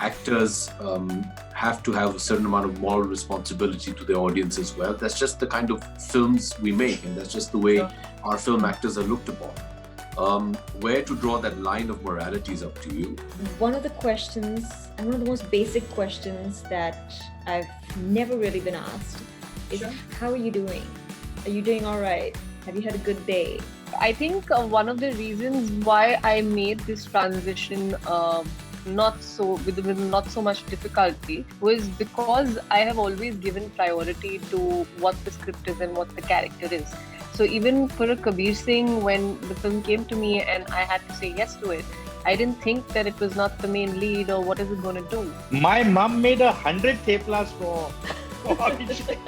actors have to have a certain amount of moral responsibility to their audience as well. That's just the kind of films we make, and that's just the way our film actors are looked upon. Where to draw that line of morality is up to you. One of the questions, and one of the most basic questions that I've never really been asked is, how are you doing? Are you doing all right? Have you had a good day? I think one of the reasons why I made this transition with not so much difficulty was because I have always given priority to what the script is and what the character is. So even for a Kabir Singh, when the film came to me and I had to say yes to it, I didn't think that it was not the main lead or what is it going to do. My mum made 100 theplas for Abhishek.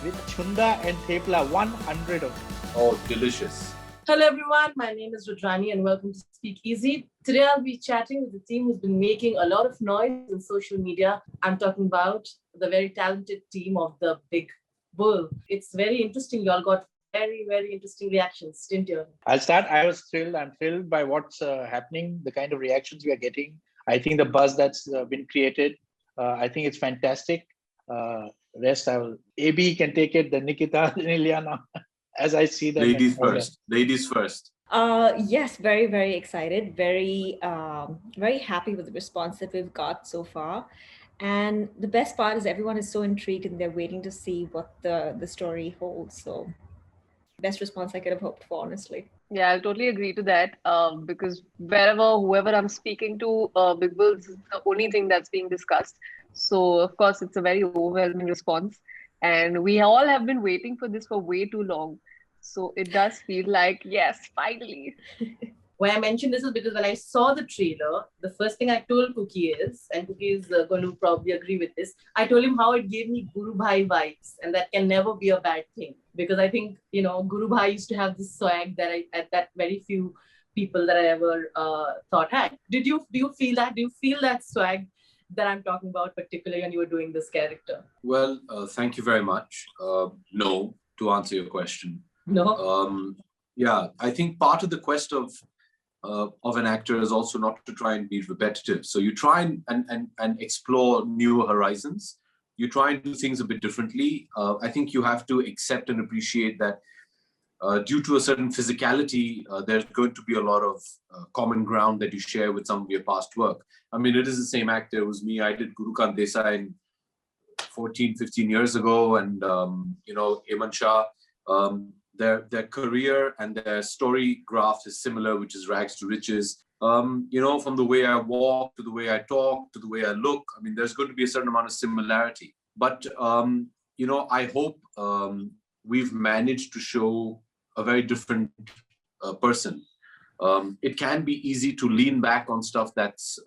With chunda and thepla, 100 of them. Oh, delicious. Hello everyone, my name is Rudrani and welcome to Speak Easy. Today I'll be chatting with the team who's been making a lot of noise on social media. I'm talking about the very talented team of The Big Bull. It's very interesting. You all got very, very interesting reactions, didn't you? I'll start. I was thrilled. I'm thrilled by what's happening, the kind of reactions we are getting. I think the buzz that's been created, I think it's fantastic. Rest, AB can take it, the Nikita and Ileana, as I see them. Ladies first. Yes, very, very excited. Very, very happy with the response that we've got so far. And the best part is everyone is so intrigued and they're waiting to see what the story holds. So best response I could have hoped for, honestly. Yeah, I'll totally agree to that because whoever I'm speaking to, Big Bull is the only thing that's being discussed. So, of course, it's a very overwhelming response. And we all have been waiting for this for way too long. So it does feel like, yes, finally. Why I mentioned this is because when I saw the trailer, the first thing I told Kookie is, and Kookie is going to probably agree with this, I told him how it gave me Guru Bhai vibes, and that can never be a bad thing. Because I think, Guru Bhai used to have this swag that very few people that I ever thought had. Do you feel that? Do you feel that swag that I'm talking about, particularly when you were doing this character? Well, thank you very much. No, to answer your question. No. Yeah, I think part of the quest of an actor is also not to try and be repetitive. So you try and explore new horizons. You try and do things a bit differently. I think you have to accept and appreciate that due to a certain physicality, there's going to be a lot of common ground that you share with some of your past work. I mean, it is the same actor. It was me. I did Guru Kant Desai 14, 15 years ago. And, Eman Shah, their career and their story graph is similar, which is rags to riches. From the way I walk to the way I talk to the way I look, I mean, there's going to be a certain amount of similarity. But, I hope we've managed to show a very different person. It can be easy to lean back on stuff that's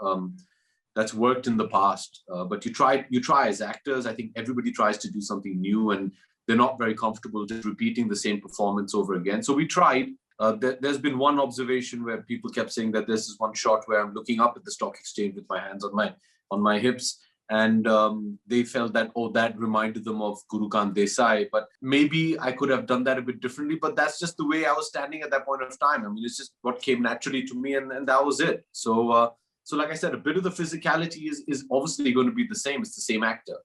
worked in the past, but you try as actors. I think everybody tries to do something new, and they're not very comfortable just repeating the same performance over again. So we tried. There's been one observation where people kept saying that this is one shot where I'm looking up at the stock exchange with my hands on my hips. And they felt that, that reminded them of Guru Kant Desai. But maybe I could have done that a bit differently. But that's just the way I was standing at that point of time. I mean, it's just what came naturally to me, and that was it. So like I said, a bit of the physicality is obviously going to be the same. It's the same actor.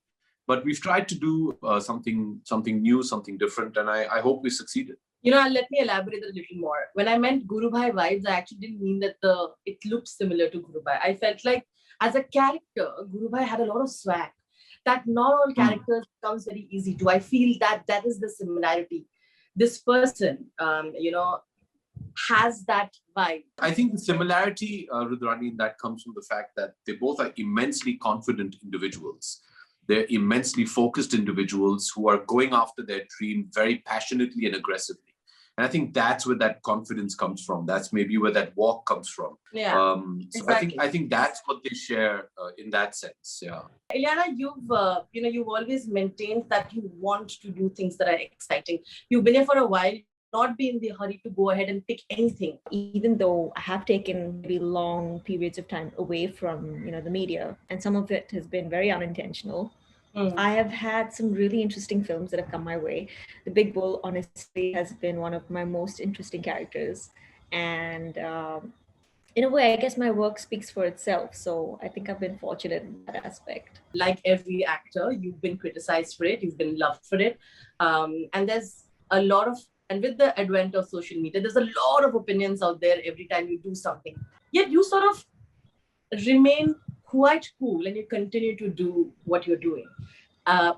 But we've tried to do something new, something different. And I hope we succeeded. Let me elaborate a little more. When I meant Guru Bhai vibes, I actually didn't mean that it looked similar to Guru Bhai. I felt like as a character, Guru Bhai had a lot of swag that not all characters comes very easy to. I feel that is the similarity. This person, has that vibe. I think the similarity, Rudrani, that comes from the fact that they both are immensely confident individuals. They're immensely focused individuals who are going after their dream very passionately and aggressively. And I think that's where that confidence comes from. That's maybe where that walk comes from. Yeah. So exactly. I think that's what they share in that sense. Yeah. Ileana, you've always maintained that you want to do things that are exciting. You've been here for a while, not be in the hurry to go ahead and pick anything. Even though I have taken very long periods of time away from, the media, and some of it has been very unintentional. I have had some really interesting films that have come my way. The Big Bull, honestly, has been one of my most interesting characters. And in a way, I guess my work speaks for itself. So I think I've been fortunate in that aspect. Like every actor, you've been criticized for it, you've been loved for it. And there's a lot of, and with the advent of social media, there's a lot of opinions out there every time you do something. Yet you sort of remain quite cool and you continue to do what you're doing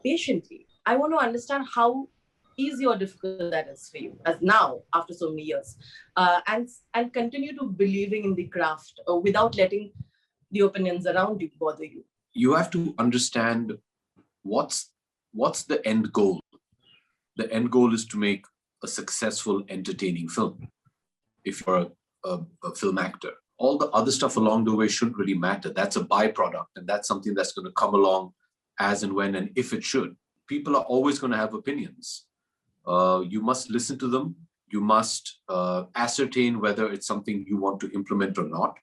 patiently. I want to understand how easy or difficult that is for you as now after so many years, and continue to believing in the craft without letting the opinions around you bother you. You have to understand what's the end goal. The end goal is to make a successful, entertaining film. If you're a film actor, all the other stuff along the way shouldn't really matter. That's a byproduct, and that's something that's going to come along as and when and if it should. People are always going to have opinions. You must listen to them. You must ascertain whether it's something you want to implement or not.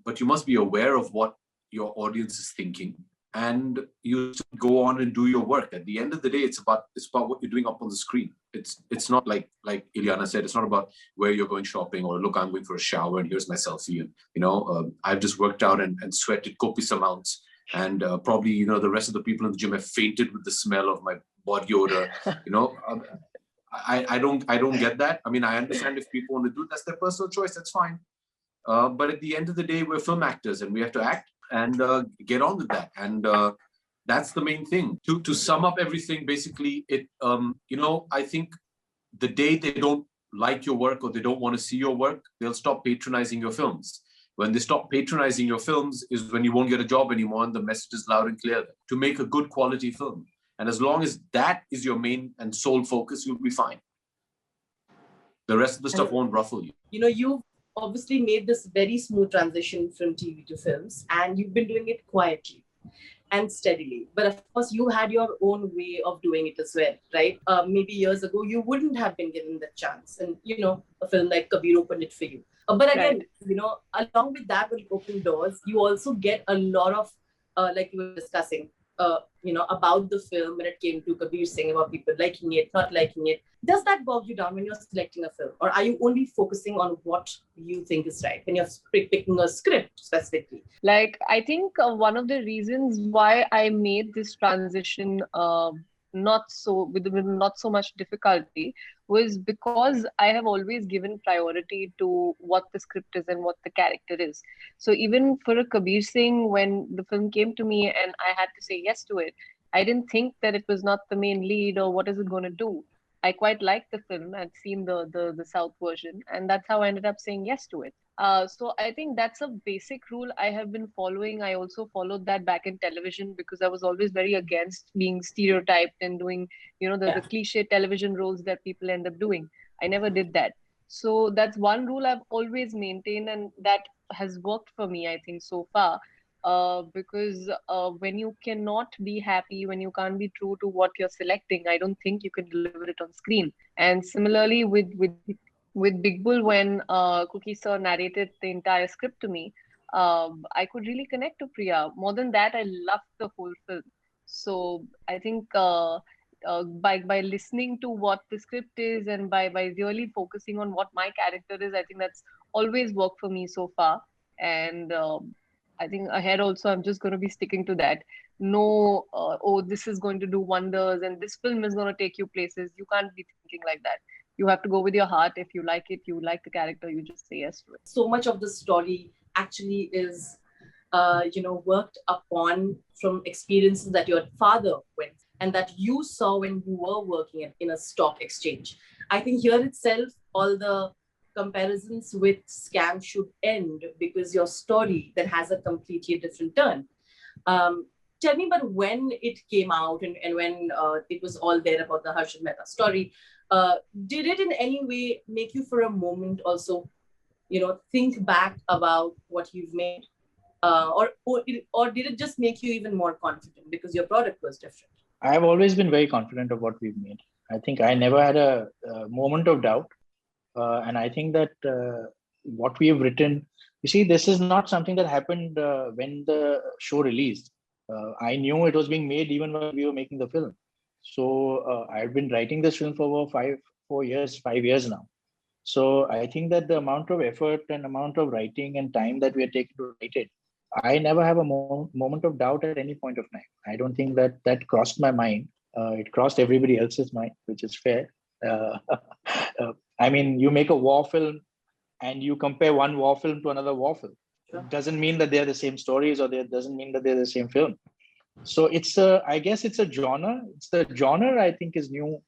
But you must be aware of what your audience is thinking, and you go on and do your work. At the end of the day, it's about what you're doing up on the screen. It's not like Ileana said, it's not about where you're going shopping or look, I'm going for a shower and here's my selfie. And I've just worked out and sweated copious amounts, and probably the rest of the people in the gym have fainted with the smell of my body odor. I don't get that. I mean, I understand if people want to do it, that's their personal choice. That's fine. But at the end of the day, we're film actors and we have to act and get on with that. And that's the main thing. To sum up everything, basically, I think the day they don't like your work or they don't want to see your work, they'll stop patronizing your films. When they stop patronizing your films is when you won't get a job anymore, and the message is loud and clear to make a good quality film. And as long as that is your main and sole focus, you'll be fine. The rest of the stuff won't ruffle you. You've obviously made this very smooth transition from TV to films, and you've been doing it quietly and steadily. But of course, you had your own way of doing it as well, right? Maybe years ago, you wouldn't have been given the chance. And, a film like Kabir opened it for you. But again, right, along with that, when you open doors, you also get a lot of, like you were discussing, about the film when it came to Kabir saying about people liking it, not liking it. Does that bog you down when you're selecting a film? Or are you only focusing on what you think is right when you're picking a script specifically? Like, I think one of the reasons why I made this transition not so much difficulty was because I have always given priority to what the script is and what the character is. So even for a Kabir Singh, when the film came to me and I had to say yes to it, I didn't think that it was not the main lead or what is it going to do. I quite liked the film. I'd seen the South version, and that's how I ended up saying yes to it. So I think that's a basic rule I have been following. I also followed that back in television because I was always very against being stereotyped and doing, the cliche television roles that people end up doing. I never did that. So that's one rule I've always maintained, and that has worked for me, I think, so far. Because when you cannot be happy, when you can't be true to what you're selecting, I don't think you can deliver it on screen. And similarly with Big Bull, when Kookie sir narrated the entire script to me, I could really connect to Priya. More than that, I loved the whole film. So I think by listening to what the script is and by really focusing on what my character is, I think that's always worked for me so far. And I think ahead also, I'm just going to be sticking to that. No, this is going to do wonders and this film is going to take you places. You can't be thinking like that. You have to go with your heart. If you like it, you like the character, you just say yes to it. So much of the story actually is, worked upon from experiences that your father went and that you saw when you were working in a stock exchange. I think here itself, all the comparisons with scam should end because your story then has a completely different turn. Tell me, but when it came out and when it was all there about the Harshad Mehta story, did it in any way make you for a moment also, think back about what you've made? Or did it just make you even more confident because your product was different? I've always been very confident of what we've made. I think I never had a moment of doubt. And I think that what we have written, you see, this is not something that happened when the show released. I knew it was being made even when we were making the film. So I've been writing this film for over 5 years now. So I think that the amount of effort and amount of writing and time that we are taking to write it, I never have a moment of doubt at any point of time. I don't think that crossed my mind. It crossed everybody else's mind, which is fair. I mean, you make a war film and you compare one war film to another war film. It doesn't mean that they're the same stories, or it doesn't mean that they're the same film. So I guess it's a genre. It's the genre I think is new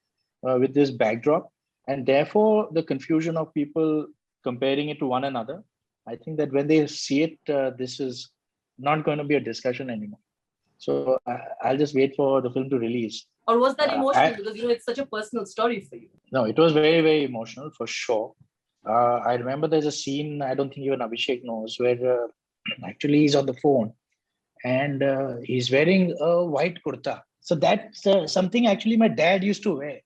with this backdrop. And therefore, the confusion of people comparing it to one another, I think that when they see it, this is not going to be a discussion anymore. So I'll just wait for the film to release. Or was that emotional? Because, it's such a personal story for you. No, it was very, very emotional for sure. I remember there's a scene, I don't think even Abhishek knows, where actually he's on the phone and he's wearing a white kurta. So that's something actually my dad used to wear.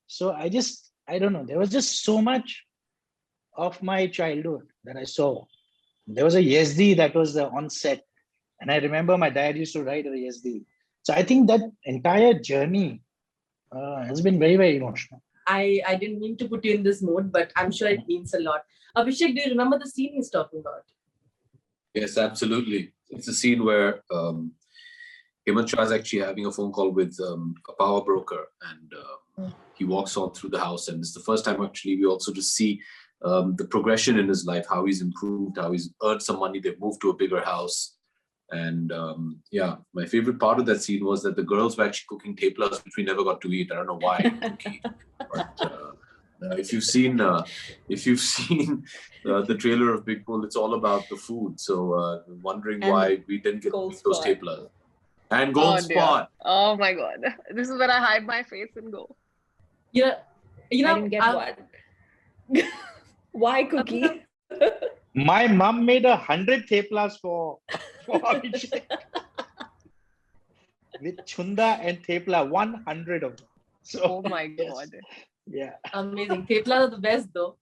So I don't know, there was just so much of my childhood that I saw. There was a Yazdi that was on set. And I remember my dad used to ride a Yazdi. So I think that entire journey has been very, very emotional. I didn't mean to put you in this mood, but I'm sure it means a lot. Abhishek, do you remember the scene he's talking about? Yes, absolutely. It's a scene where Hemant Shah is actually having a phone call with a power broker, and he walks on through the house, and it's the first time actually we also just see the progression in his life, how he's improved, how he's earned some money, they've moved to a bigger house. And my favorite part of that scene was that the girls were actually cooking teplas, which we never got to eat. I don't know why. But if you've seen the trailer of Big Bull, it's all about the food. So wondering why we didn't get those teplas. And Gold Spot. Oh my God. This is where I hide my face and go. I didn't get one. Why, Cookie? My mom made 100 theplas for Abhishek. With chunda and thepla, 100 of them. So, oh my God. Yeah. Amazing. Theplas are the best though.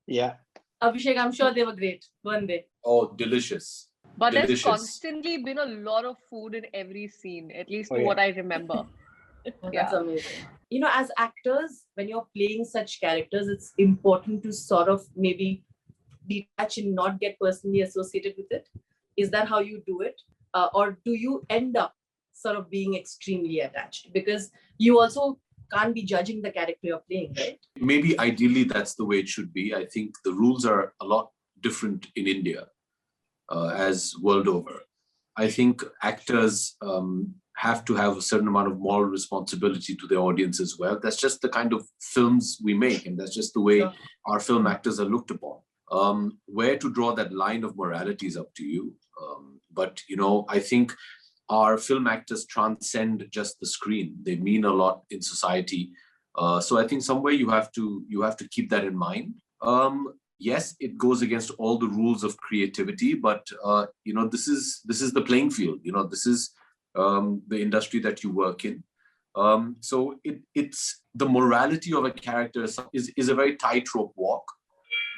Yeah. Abhishek, I'm sure they were great. Weren't they? Oh, delicious. But delicious. There's constantly been a lot of food in every scene, at least what I remember. That's amazing. As actors, when you're playing such characters, it's important to sort of maybe detach and not get personally associated with it. Is that how you do it? Or do you end up sort of being extremely attached? Because you also can't be judging the character you're playing, right? Maybe ideally that's the way it should be. I think the rules are a lot different in India as world over. I think actors have to have a certain amount of moral responsibility to their audience as well. That's just the kind of films we make, and that's just the way our film actors are looked upon. Where to draw that line of morality is up to you. But I think our film actors transcend just the screen. They mean a lot in society. So I think somewhere you have to keep that in mind. Yes, it goes against all the rules of creativity, but this is the playing field. This is the industry that you work in. So it's the morality of a character is a very tightrope walk.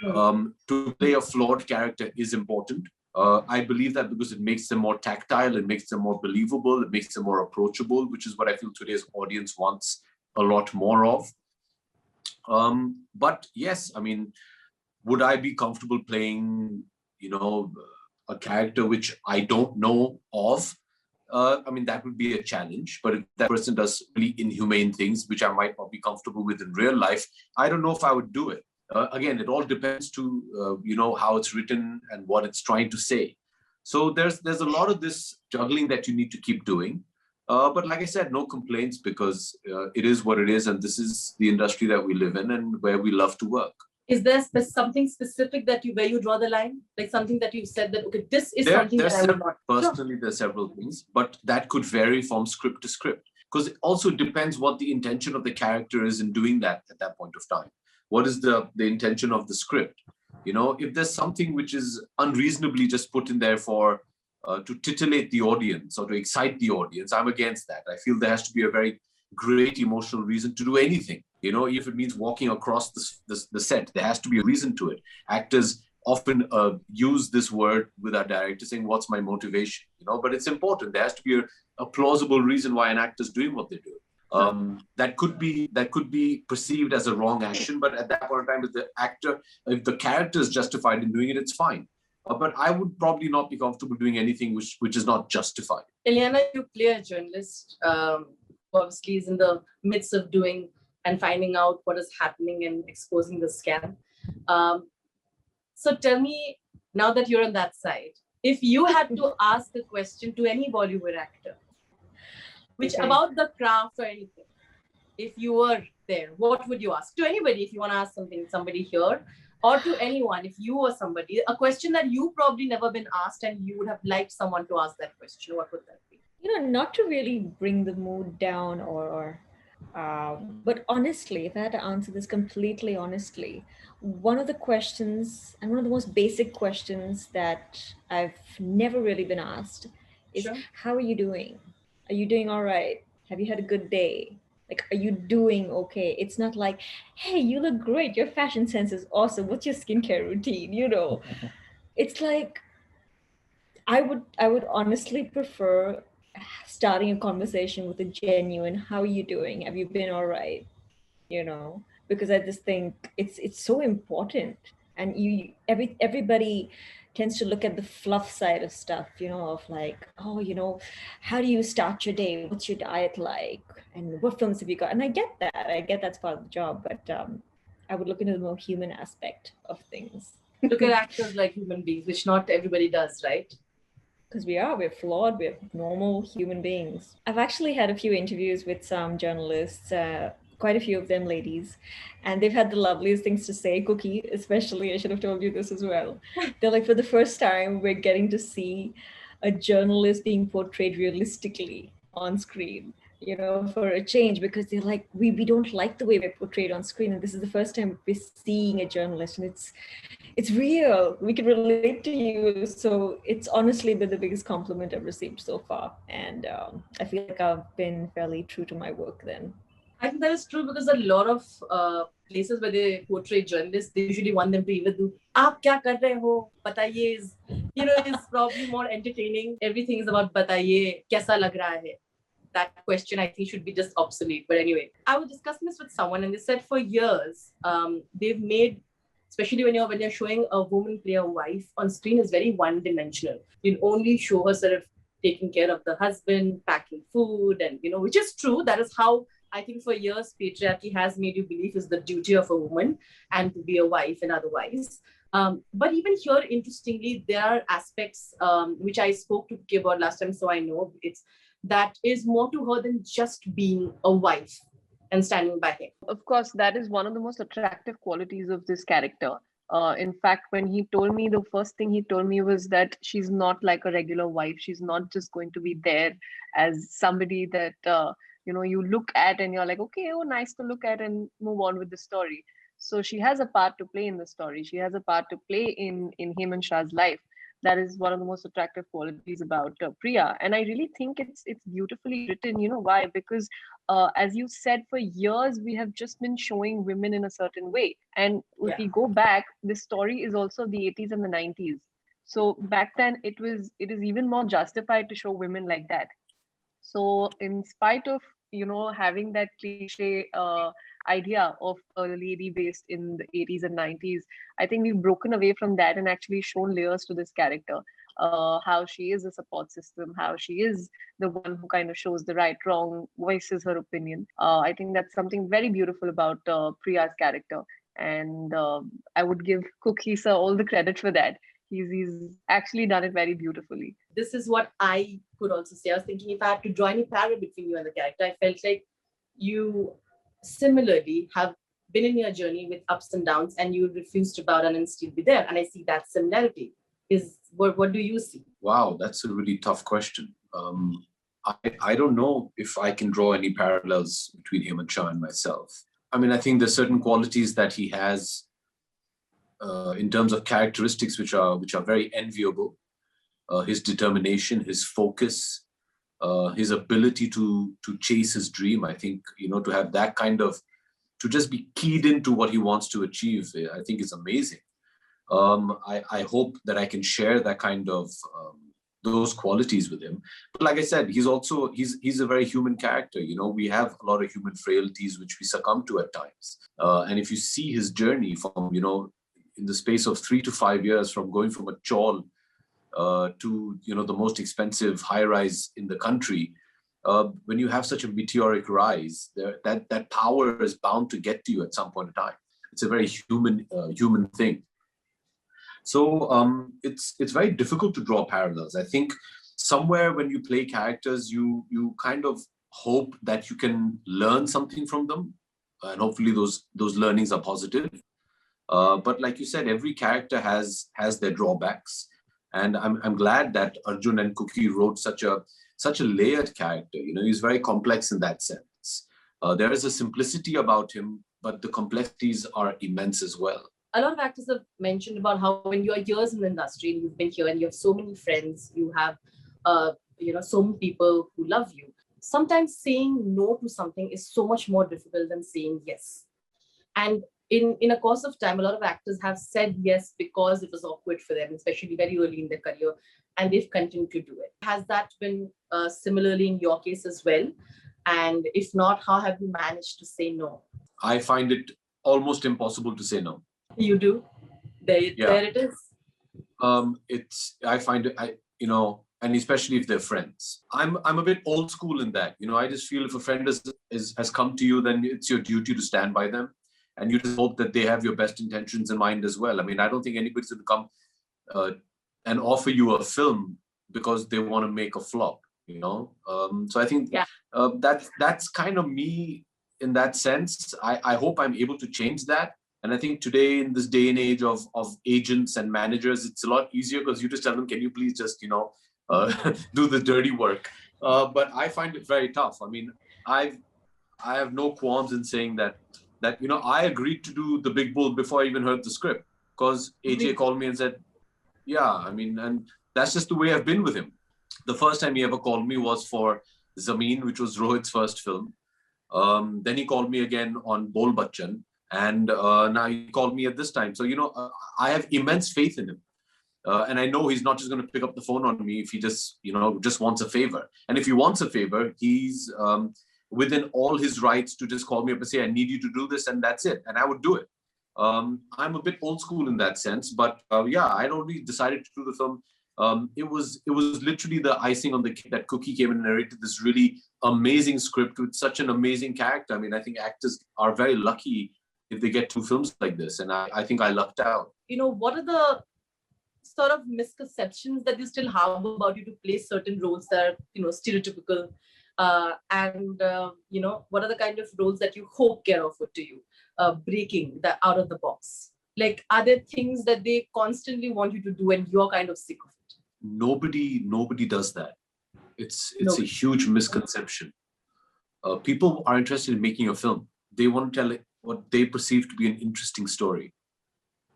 To play a flawed character is important. I believe that because it makes them more tactile, it makes them more believable, it makes them more approachable, which is what I feel today's audience wants a lot more of. But yes, I mean, would I be comfortable playing, a character which I don't know of? I mean, that would be a challenge. But if that person does really inhumane things, which I might not be comfortable with in real life, I don't know if I would do it. Again, it all depends to, how it's written and what it's trying to say. So there's a lot of this juggling that you need to keep doing. But like I said, no complaints, because it is what it is. And this is the industry that we live in and where we love to work. Is there something specific where you draw the line? Like something that you said that, okay, this is something that I would not. Personally, there's several things, but that could vary from script to script, because it also depends what the intention of the character is in doing that at that point of time. What is the intention of the script? If there's something which is unreasonably just put in there for to titillate the audience or to excite the audience, I'm against that. I feel there has to be a very great emotional reason to do anything. If it means walking across the set, there has to be a reason to it. Actors often use this word with our director saying, what's my motivation? But it's important. There has to be a plausible reason why an actor is doing what they do. That could be perceived as a wrong action, but at that point in time, if the character is justified in doing it, it's fine. But I would probably not be comfortable doing anything which is not justified. Ileana, you play a journalist who obviously is in the midst of doing and finding out what is happening and exposing the scam. So tell me, now that you're on that side, if you had to ask a question to any Bollywood actor, which about the craft or anything, if you were there, what would you ask? To anybody, if you want to ask somebody here, or to anyone, if you were somebody, a question that you probably never been asked and you would have liked someone to ask that question, what would that be? Not to really bring the mood down but honestly, if I had to answer this completely honestly, one of the questions and one of the most basic questions that I've never really been asked is, how are you doing? Are you doing all right? Have you had a good day? Like, are you doing okay? It's not like, hey, you look great. Your fashion sense is awesome. What's your skincare routine? It's like, I would honestly prefer starting a conversation with a genuine, how are you doing? Have you been all right? Because I just think it's so important. And everybody tends to look at the fluff side of stuff, of like, how do you start your day? What's your diet like? And what films have you got? And I get that's part of the job, but I would look into the more human aspect of things. Look at actors like human beings, which not everybody does, right? Because we're flawed, we're normal human beings. I've actually had a few interviews with some journalists, quite a few of them ladies, and they've had the loveliest things to say. Cookie, especially, I should have told you this as well. They're like, for the first time, we're getting to see a journalist being portrayed realistically on screen, for a change, because they're like, we don't like the way we're portrayed on screen, and this is the first time we're seeing a journalist, and it's real. We can relate to you. So it's honestly been the biggest compliment I've received so far. And I feel like I've been fairly true to my work then. I think that is true, because a lot of places where they portray journalists, they usually want them to either do, "Aap kya kar rahe ho? Bataiye" is probably more entertaining. Everything is about "Bataiye, kaisa lag raha hai?" That question, I think, should be just obsolete. But anyway, I was discussing this with someone, and they said for years, they've made, especially when you're showing a woman play a wife on screen, is very one-dimensional. You only show her sort of taking care of the husband, packing food, and which is true. That is how I think for years patriarchy has made you believe is the duty of a woman, and to be a wife and otherwise. But even here, interestingly, there are aspects which I spoke to Kookie about last time, so I know that is more to her than just being a wife and standing by him. Of course, that is one of the most attractive qualities of this character. In fact, when he told me, the first thing he told me was that she's not like a regular wife. She's not just going to be there as somebody that, you look at and you're like, okay, oh, nice to look at, and move on with the story. So she has a part to play in the story. She has a part to play in Hemant Shah's life. That is one of the most attractive qualities about Priya. And I really think it's beautifully written. You know why? Because as you said, for years, we have just been showing women in a certain way. And if we go back, this story is also the 80s and the 90s. So back then, it is even more justified to show women like that. So in spite of, having that cliche idea of a lady based in the 80s and 90s, I think we've broken away from that and actually shown layers to this character. How she is a support system, how she is the one who kind of shows the right, wrong, voices her opinion. I think that's something very beautiful about Priya's character. And I would give Cookie sir all the credit for that. He's actually done it very beautifully. This is what I could also say. I was thinking, if I had to draw any parallel between you and the character, I felt like you similarly have been in your journey with ups and downs, and you refuse to bow down and still be there. And I see that similarity. What do you see? Wow, that's a really tough question. I don't know if I can draw any parallels between Hemant Shah and myself. I mean, I think there's certain qualities that he has in terms of characteristics which are very enviable. His determination, his focus, his ability to chase his dream. I think, to have that kind of, to just be keyed into what he wants to achieve, I think is amazing. I hope that I can share that kind of those qualities with him. But like I said, he's a very human character. You know, we have a lot of human frailties which we succumb to at times. And if you see his journey from, you know, in the space of 3 to 5 years, from going from a chawl to, you know, the most expensive high-rise in the country, when you have such a meteoric rise, that power is bound to get to you at some point in time. It's a very human thing. So it's very difficult to draw parallels. I think somewhere when you play characters, you kind of hope that you can learn something from them, and hopefully those learnings are positive. But like you said, every character has their drawbacks, and I'm glad that Arjun and Kookie wrote such a layered character. You know, he's very complex in that sense. There is a simplicity about him, but the complexities are immense as well. A lot of actors have mentioned about how when you're years in the industry and you've been here and you have so many friends, you have, so many people who love you. Sometimes saying no to something is so much more difficult than saying yes. And in a course of time, a lot of actors have said yes because it was awkward for them, especially very early in their career, and they've continued to do it. Has that been similarly in your case as well? And if not, how have you managed to say no? I find it almost impossible to say no. You do? There it is. I find it, and especially if they're friends. I'm a bit old school in that. You know, I just feel if a friend has come to you, then it's your duty to stand by them. And you just hope that they have your best intentions in mind as well. I mean, I don't think anybody's going to come and offer you a film because they want to make a flop, you know? So I think that's kind of me in that sense. I hope I'm able to change that. And I think today, in this day and age of agents and managers, it's a lot easier because you just tell them, can you please just, do the dirty work? But I find it very tough. I mean, I have no qualms in saying that I agreed to do The Big Bull before I even heard the script, because AJ called me and said, and that's just the way I've been with him. The first time he ever called me was for Zameen, which was Rohit's first film. Then he called me again on Bol Bachchan. And now he called me at this time. So, I have immense faith in him. And I know he's not just going to pick up the phone on me if he just wants a favor. And if he wants a favor, he's within all his rights to just call me up and say, I need you to do this, and that's it. And I would do it. I'm a bit old school in that sense. But I'd already decided to do the film. It was literally the icing on the cake that Kookie came and narrated this really amazing script with such an amazing character. I mean, I think actors are very lucky if they get 2 films like this. And I think I lucked out. What are the sort of misconceptions that you still have about you to play certain roles that are, stereotypical? What are the kind of roles that you hope get offered to you, breaking that out of the box? Like, are there things that they constantly want you to do and you're kind of sick of it? Nobody does that. It's a huge misconception. People are interested in making a film. They want to tell what they perceive to be an interesting story.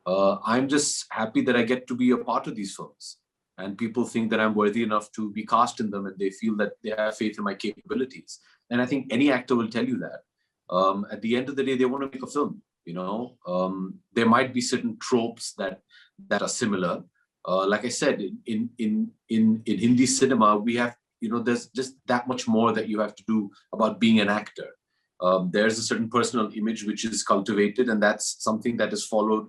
I'm just happy that I get to be a part of these films, and people think that I'm worthy enough to be cast in them, and they feel that they have faith in my capabilities. And I think any actor will tell you that. At the end of the day, they want to make a film. There might be certain tropes that are similar. Like I said, in Hindi cinema, we have, there's just that much more that you have to do about being an actor. There's a certain personal image which is cultivated, and that's something that is followed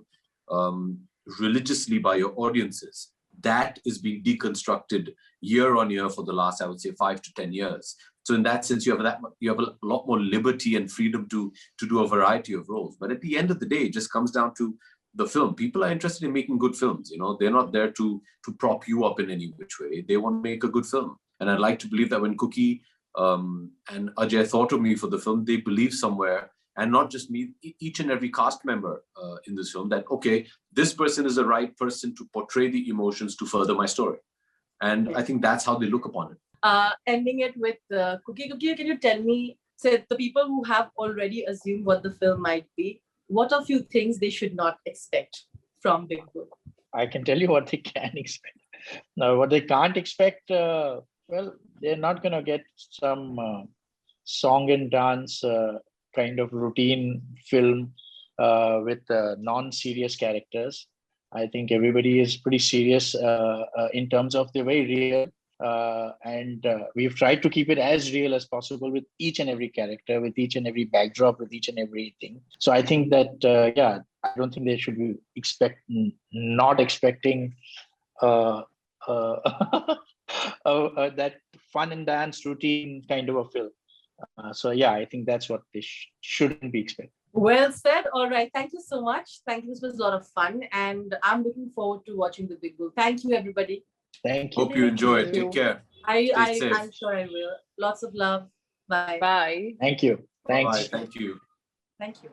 religiously by your audiences. That is being deconstructed year on year for the last, I would say, 5 to 10 years. So in that sense, you have a lot more liberty and freedom to do a variety of roles. But at the end of the day, it just comes down to the film. People are interested in making good films. They're not there to prop you up in any which way. They want to make a good film. And I'd like to believe that when Kookie and Ajay thought of me for the film, they believed somewhere, and not just me, each and every cast member in this film, that, okay, this person is the right person to portray the emotions to further my story. And I think that's how they look upon it. Ending it with Kookie. Kookie, can you tell me, say, the people who have already assumed what the film might be, what are a few things they should not expect from Big Bull? I can tell you what they can expect. Now, what they can't expect, they're not going to get some song and dance kind of routine film with non-serious characters. I think everybody is pretty serious in terms of they're very real. And we've tried to keep it as real as possible with each and every character, with each and every backdrop, with each and everything. So I think that, yeah, I don't think they should be not expecting that fun and dance routine kind of a film. So yeah, I think that's what they shouldn't be expecting. Well said. All right. Thank you so much. Thank you. This was a lot of fun. And I'm looking forward to watching The Big Bull. Thank you, everybody. Thank you. Hope you enjoy it. Take care. I'm sure I will. Lots of love. Bye. Bye. Thank you. Thanks. Bye. Thank you. Thank you.